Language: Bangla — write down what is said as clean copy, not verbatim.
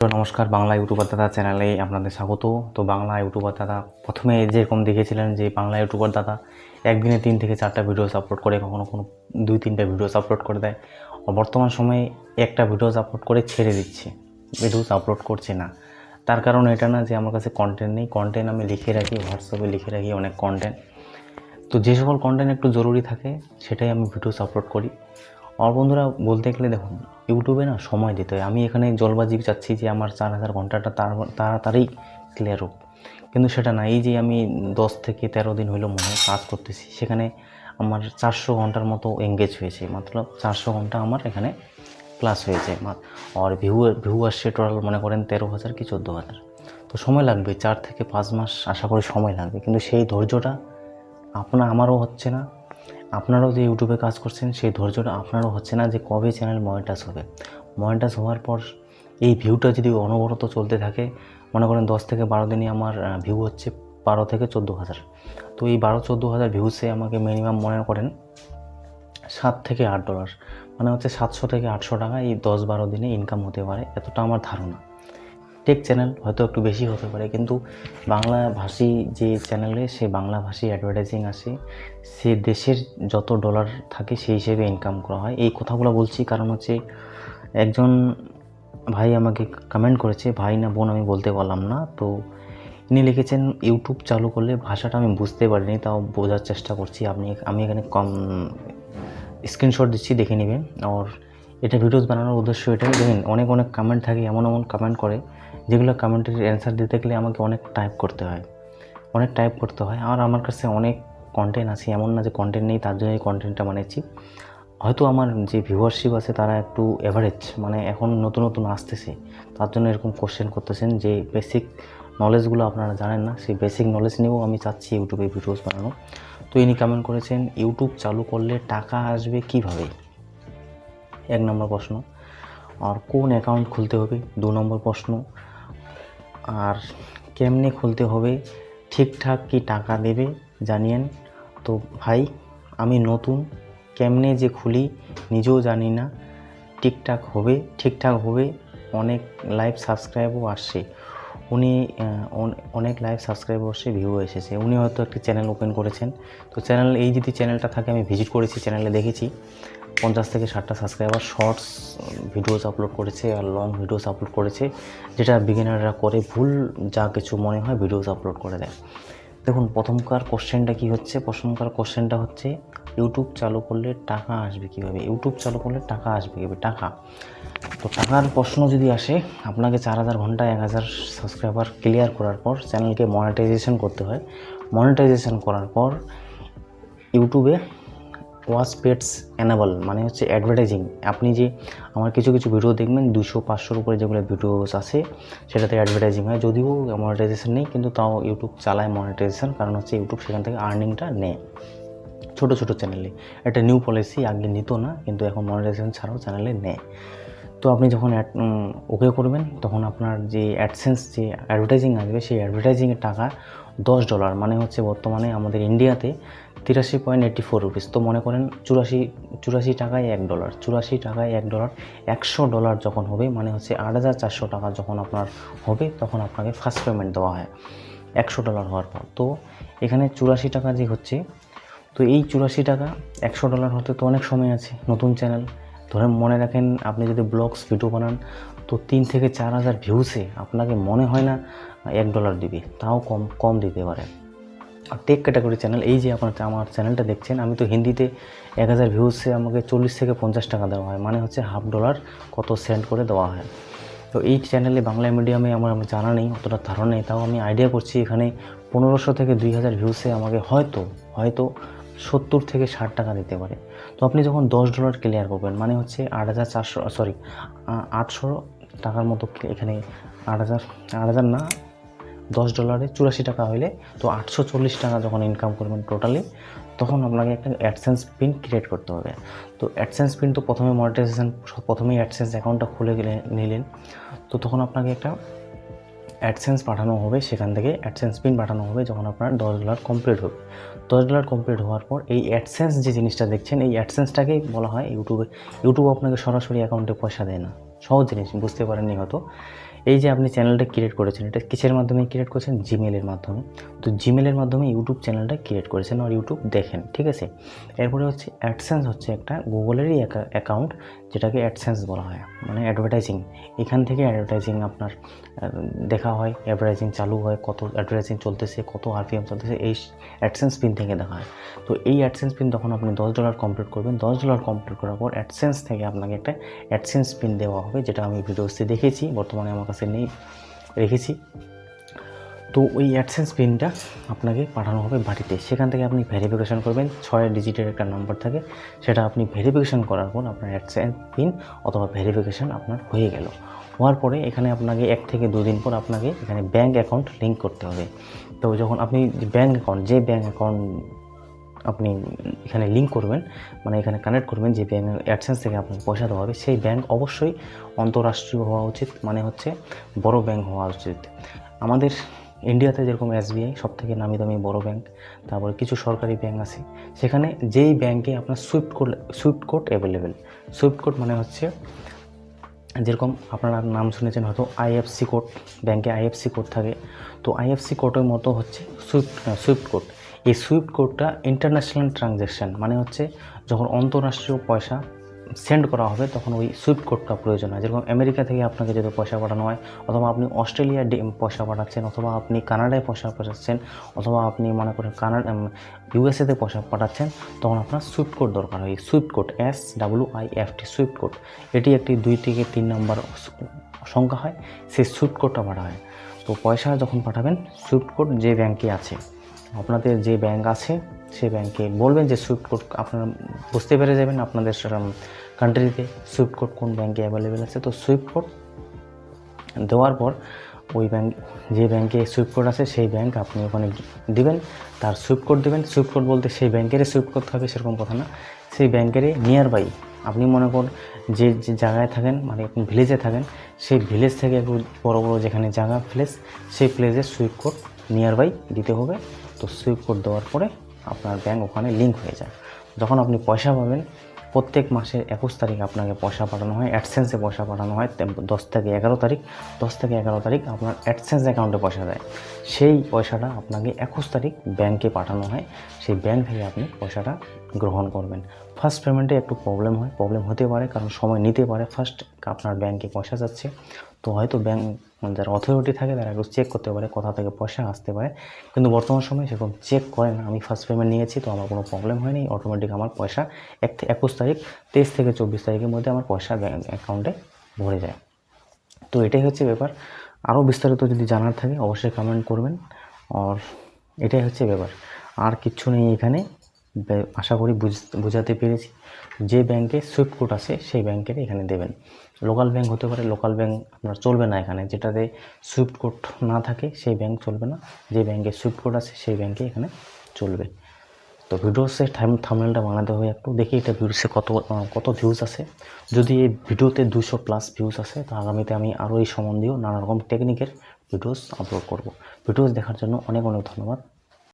তো নমস্কার, বাংলা ইউটিউবার দাদা চ্যানেলে আপনাদের স্বাগত। তো বাংলা ইউটিউবার দাদা প্রথমে যেরকম দেখেছিলেন যে বাংলা ইউটিউবার দাদা একদিনে 3 থেকে 4টা ভিডিওস আপলোড করে, কখনো 2-3টা ভিডিওস আপলোড করে দেয়। বর্তমান সময়ে একটা ভিডিওস আপলোড করে ছেড়ে দিচ্ছে, ভিডিওস আপলোড করছে না। তার কারণ এটা না যে আমার কাছে কন্টেন্ট নেই, কন্টেন্ট আমি লিখে রাখি, হোয়াটসঅ্যাপে লিখে রাখি অনেক কন্টেন্ট। তো যে সকল কন্টেন্ট একটু জরুরি থাকে সেটাই আমি ভিডিওস আপলোড করি। আমার বন্ধুরা বলতে গেলে দেখুন, ইউটিউবে না সময় দিতে হয়। আমি এখানে জলবাজি চাচ্ছি যে আমার 4000 ঘন্টাটা তাড়াতাড়ি ক্লিয়ার হোক, কিন্তু সেটা না। এই যে আমি 10 থেকে 13 দিন হলো মনে হয় কাজ করতেছি, সেখানে আমার 400 ঘন্টার মতো এঙ্গেজ হয়েছে, মাত্র 400 ঘন্টা আমার এখানে ক্লাস হয়েছে। আর ভিউ আসছে টোটাল মনে করেন 13,000 কি 14,000। তো সময় লাগবে 4 থেকে 5 মাস আশা করি সময় লাগবে, কিন্তু সেই ধৈর্যটা আমারও হচ্ছে না। আপনারাও যে ইউটিউবে কাজ করছেন সেই ধৈর্যটা আপনারও হচ্ছে না যে কবে চ্যানেল মনিটাইজ হবে। মনিটাইজ হওয়ার পর এই ভিউটা যদি অনবরত চলতে থাকে, মনে করেন 10 থেকে 12 দিনে আমার ভিউ হচ্ছে 12 থেকে 14,000। তো এই 12-14,000 ভিউসে আমাকে মিনিমাম মনে করেন $7 থেকে $8, মানে হচ্ছে 700 থেকে 800 টাকা এই 10-12 দিনে ইনকাম হতে পারে, এতটা আমার ধারণা। টেক চ্যানেল হয়তো একটু বেশি হতে পারে, কিন্তু বাংলাভাষী যে চ্যানেলে সে বাংলাভাষী অ্যাডভার্টাইজিং আসে, সে দেশের যত ডলার থাকে সেই হিসেবে ইনকাম করা হয়। এই কথাগুলো বলছি কারণ হচ্ছে একজন ভাই আমাকে কমেন্ট করেছে, ভাই না বোন আমি বলতে পারলাম না, তো ইনি লিখেছেন ইউটিউব চালু করলে ভাষাটা আমি বুঝতে পারিনি, তাও বোঝার চেষ্টা করছি। আমি এখানে স্ক্রিনশট দিচ্ছি, দেখে নেবেন। আর এটা ভিডিওস বানানোর উদ্দেশ্য এটাই। দেখেন অনেক কমেন্ট থাকে, এমন কমেন্ট করে যেগুলো কমেন্টের অ্যান্সার দিতে গেলে আমাকে অনেক টাইপ করতে হয়। আর আমার কাছে অনেক কন্টেন্ট আছে, এমন না যে কন্টেন্ট নেই, তার জন্য এই কন্টেন্টটা বানিয়েছি। হয়তো আমার যে ভিউয়ারশিপ আছে তারা একটু এভারেজ, মানে এখন নতুন আসতেছে, তার জন্য এরকম কোশ্চেন করতেছেন যে বেসিক নলেজগুলো আপনারা জানেন না। সেই বেসিক নলেজ নিয়েও আমি চাচ্ছি ইউটিউবে ভিডিওস বানানো। তো ইনি কমেন্ট করেছেন ইউটিউব চালু করলে টাকা আসবে কিভাবে, 1 নম্বর প্রশ্ন। আর কোন অ্যাকাউন্ট খুলতে হবে, 2 নম্বর প্রশ্ন। আর কেমনে খুলতে হবে, ঠিকঠাক কি টাকা দেবে জানিয়েন। তো ভাই আমি নতুন, কেমনে যে খুলি নিজেও জানি না। ঠিকঠাক হবে। অনেক লাইভ সাবস্ক্রাইবও আসছে, উনি অনেক লাইভ সাবস্ক্রাইব আসছে, ভিউ এসেছে। উনি হয়তো একটি চ্যানেল ওপেন করেছেন। তো এই যদি চ্যানেলটা থাকে, আমি ভিজিট করেছি, চ্যানেলে দেখেছি 50 থেকে 60টা সাবস্ক্রাইবার, শর্টস ভিডিওস আপলোড করেছে আর লং ভিডিওস আপলোড করেছে, যেটা বিগিনাররা করে ভুল, যা কিছু মনে হয় ভিডিওস আপলোড করে দেয়। দেখুন প্রথমকার কোশ্চেনটা হচ্ছে ইউটিউব চালু করলে টাকা আসবে কীভাবে। টাকা। তো টাকার প্রশ্ন যদি আসে, আপনাকে 4000 ঘন্টা 1000 সাবস্ক্রাইবার ক্লিয়ার করার পর চ্যানেলকে মনিটাইজেশন করতে হয়। মনিটাইজেশন করার পর ইউটিউবে ওয়াচ পেডস এনেবল, মানে হচ্ছে অ্যাডভার্টাইজিং। আপনি যে আমার কিছু ভিডিও দেখবেন 200-500-র উপরে যেগুলো ভিডিওস আছে সেটাতে অ্যাডভার্টাইজিং হয়, যদিও মনিটাইজেশন নেই, কিন্তু তাও ইউটিউব চালায় মনিটাইজেশন, কারণ হচ্ছে ইউটিউব সেখান থেকে আর্নিংটা নেয় ছোটো চ্যানেলে। এটা নিউ পলিসি, আগে নিত না, কিন্তু এখন মনিটাইজেশন ছাড়াও চ্যানেলে নেয়। তো আপনি যখন ওকে করবেন, তখন আপনার যে অ্যাডসেন্স যে অ্যাডভার্টাইজিং আসবে, সেই অ্যাডভার্টাইজিংয়ের টাকা $10, মানে হচ্ছে বর্তমানে আমাদের ইন্ডিয়াতে 83.84 রুপিস। তো মনে করেন 84 টাকায় $1, $100 $100 যখন হবে, মানে হচ্ছে 8,400 টাকা যখন আপনার হবে, তখন আপনাকে ফার্স্ট পেমেন্ট দেওয়া হয় $100 হওয়ার পর। তো এখানে 84 টাকা যে হচ্ছে, তো এই 84 টাকা $100 হতে তো অনেক সময় আছে। নতুন চ্যানেল ধরেন, মনে রাখেন আপনি যদি ব্লগস ভিডিও বানান, তো 3 থেকে 4,000 ভিউসে আপনাকে মনে হয় না $1 দিবে, তাও কম দিতে পারে। আর টেক ক্যাটাগরি চ্যানেল, এই যে আমার চ্যানেলটা দেখছেন, আমি তো হিন্দিতে 1000 ভিউসে আমাকে 40 থেকে 50 টাকা দেওয়া হয়, মানে হচ্ছে $1/2 কত সেন্ড করে দেওয়া হয়। তো এই চ্যানেলে বাংলা মিডিয়ামে আমার জানা নেই, অতটা ধারণা নেই, তাও আমি আইডিয়া করছি এখানে 1500 থেকে 2000 ভিউসে আমাকে হয়তো 70 থেকে 60 টাকা দিতে পারে। তো আপনি যখন $10 ক্লিয়ার করবেন, মানে হচ্ছে 800 টাকার মতো, এখানে 8,000 না, $10 84 টাকা হইলে, তো 840 টাকা যখন ইনকাম করবেন টোটালি, তখন আপনাকে একটা অ্যাডসেন্স পিন ক্রিয়েট করতে হবে। তো অ্যাডসেন্স পিন তো প্রথমেই অ্যাডসেন্স অ্যাকাউন্টটা খুলে নিলেন, তো তখন আপনাকে একটা অ্যাডসেন্স পাঠানো হবে, সেখান থেকে অ্যাডসেন্স পিন পাঠানো হবে যখন আপনার $10 কমপ্লিট হবে। $10 কমপ্লিট হওয়ার পর এই অ্যাডসেন্স যে জিনিসটা দেখছেন, এই অ্যাডসেন্সটাকেই বলা হয় ইউটিউব আপনাকে সরাসরি অ্যাকাউন্টে পয়সা দেয় না। সহজ জিনিস বুঝতে পারেননি হয়তো। এই যে আপনি চ্যানেলটা ক্রিয়েট করেছেন, এটা কিসের মাধ্যমে ক্রিয়েট করেছেন? জিমেলের মাধ্যমে। তো জিমেলের মাধ্যমে ইউটিউব চ্যানেলটা ক্রিয়েট করেছেন আর ইউটিউব দেখেন, ঠিক আছে। এরপরে হচ্ছে অ্যাডসেন্স, হচ্ছে একটা গুগলেরই অ্যাকাউন্ট, যেটাকে অ্যাডসেন্স বলা হয়, মানে অ্যাডভার্টাইজিং। এখান থেকে অ্যাডভার্টাইজিং আপনার দেখা হয়, অ্যাডভার্টাইজিং চালু হয়, কত অ্যাডভার্টাইজিং চলতেছে, কত আরপিএম চলতেছে, এই অ্যাডসেন্স পিন থেকে দেখা হয়। তো এই অ্যাডসেন্স পিন যখন আপনি $10 কমপ্লিট করবেন, $10 কমপ্লিট করার পর অ্যাডসেন্স থেকে আপনাকে একটা অ্যাডসেন্স পিন দেওয়া হবে, যেটা আমি ভিডিওতে দেখেছি, বর্তমানে আমার কাছে নেই, রেখেছি। তো ওই অ্যাডসেন্স পিনটা আপনাকে পাঠানো হবে বাড়িতে। সেখান থেকে আপনি ভেরিফিকেশন করবেন, 6 ডিজিটের একটা নাম্বার থাকে, সেটা আপনি ভেরিফিকেশন করার পর আপনার অ্যাডসেন্স পিন অথবা ভেরিফিকেশন আপনার হয়ে গেল। হওয়ার পরে এখানে আপনাকে 1 থেকে 2 দিন পর আপনাকে এখানে ব্যাঙ্ক অ্যাকাউন্ট লিঙ্ক করতে হবে। তো যখন আপনি ব্যাঙ্ক অ্যাকাউন্ট আপনি এখানে লিঙ্ক করবেন, মানে এখানে কানেক্ট করবেন, যে ব্যাঙ্ক অ্যাডসেন্স থেকে আপনাকে পয়সা দেওয়া হবে, সেই ব্যাঙ্ক অবশ্যই অন্তর্রাষ্ট্রীয় হওয়া উচিত, মানে হচ্ছে বড় ব্যাঙ্ক হওয়া উচিত। আমাদের ইন্ডিয়াতে যেরকম SBI সবথেকে নামি দামি বড় ব্যাঙ্ক, তারপরে কিছু সরকারি ব্যাঙ্ক আছে, সেখানে যেই ব্যাঙ্কে আপনার Swift code available. Swift code মানে হচ্ছে, যেরকম আপনারা নাম শুনেছেন হয়তো IFC কোড, ব্যাঙ্কে IFC কোড থাকে। তো IFC কোডের মতো হচ্ছে সুইফট কোড। এই সুইফট কোডটা ইন্টারন্যাশনাল ট্রানজ্যাকশান, মানে হচ্ছে যখন অন্তর্রাষ্ট্রীয় পয়সা সেন্ড করা হবে তখন ওই সুইফট কোডটা প্রয়োজন হয়। যেরকম আমেরিকা থেকে আপনাকে যদি পয়সা পাঠানো হয়, অথবা আপনি অস্ট্রেলিয়ায় পয়সা পাঠাচ্ছেন, অথবা আপনি কানাডায় পয়সা পাঠাচ্ছেন, অথবা আপনি মনে করেন USA-তে পয়সা পাঠাচ্ছেন, তখন আপনার সুইফট কোড দরকার হয়। Swift code SWIFT Swift code, এটি একটি 2 থেকে 3 নম্বর সংখ্যা হয়, সেই সুইফট কোডটা পাঠা হয়। তো পয়সা যখন পাঠাবেন, সুইফট কোড যে ব্যাঙ্কে আছে, আপনাদের যে ব্যাঙ্ক আছে সেই ব্যাঙ্কে বলবেন যে সুইফট কোড, আপনারা বুঝতে পেরে যাবেন আপনাদের কান্ট্রিতে সুইফট কোড কোন ব্যাঙ্কে অ্যাভেলেবেল আছে। তো সুইফট কোড দেওয়ার পর ওই যে ব্যাঙ্কে সুইফট কোড আছে সেই ব্যাঙ্ক আপনি ওখানে দিবেন, তার সুইফট কোড দেবেন। সুইফট কোড বলতে সেই ব্যাঙ্কেরই সুইফট কোড হবে সেরকম কথা না, সেই ব্যাঙ্কেরই নিয়ার বাই, আপনি মনে করুন যে জায়গায় থাকেন, মানে আপনি ভিলেজে থাকেন, সেই ভিলেজ থেকে একটু বড় বড় যেখানে জায়গা প্লেস, সেই প্লেসের সুইফট কোড নিয়ার বাই দিতে হবে। তো সুইফট কোড দেওয়ার পরে আপনার ব্যাঙ্ক ওখানে লিঙ্ক হয়ে যায়। যখন আপনি পয়সা পাবেন, প্রত্যেক মাসের 21 তারিখ আপনাকে পয়সা পাঠানো হয়, অ্যাডসেন্সে পয়সা পাঠানো হয় 10 থেকে 11 তারিখ আপনার অ্যাডসেন্স অ্যাকাউন্টে পয়সা দেয়। সেই পয়সাটা আপনাকে 21 তারিখ ব্যাঙ্কে পাঠানো হয়, সেই ব্যাঙ্ক থেকে আপনি পয়সাটা গ্রহণ করবেন। ফার্স্ট পেমেন্টে একটু প্রবলেম হতে পারে, কারণ সময় নিতে পারে। ফার্স্ট আপনার ব্যাঙ্কে পয়সা যাচ্ছে, তো হয়তো ব্যাঙ্ক যারা অথরিটি থাকে তারা একটু চেক করতে পারে কোথা থেকে পয়সা আসতে পারে, কিন্তু বর্তমান সময়ে সেরকম চেক করে না। আমি ফার্স্ট পেমেন্ট নিয়েছি, তো আমার কোনো প্রবলেম হয়নি, অটোমেটিক আমার পয়সা 21 তারিখ 23 থেকে 24 তারিখের মধ্যে আমার পয়সা ব্যাঙ্ক অ্যাকাউন্টে ভরে যায়। তো এটাই হচ্ছে ব্যাপার। আরও বিস্তারিত যদি জানার থাকে অবশ্যই কমেন্ট করবেন, আর এটাই হচ্ছে ব্যাপার, আর কিচ্ছু নেই এখানে। আশা করি বুঝাতে পেরেছি। যে ব্যাঙ্কে সুইফট কোড আছে সেই ব্যাঙ্কের এখানে দেবেন। লোকাল ব্যাঙ্ক হতে পারে, লোকাল ব্যাঙ্ক আপনার চলবে না এখানে, যেটাতে সুইফট কোড না থাকে সেই ব্যাঙ্ক চলবে না, যে ব্যাঙ্কে সুইফট কোড আছে সেই ব্যাঙ্কে এখানে চলবে। তো ভিডিওসে থাম্বনেলটা বানাতে হবে একটু, দেখি এটা ভিউসে কত ভিউজ আছে। যদি এই ভিডিওতে 200+ ভিউজ আসে, তো আগামীতে আমি আরও এই সম্বন্ধীয় নানা রকম টেকনিকের ভিডিওস আপলোড করব। ভিডিওস দেখার জন্য অনেক ধন্যবাদ।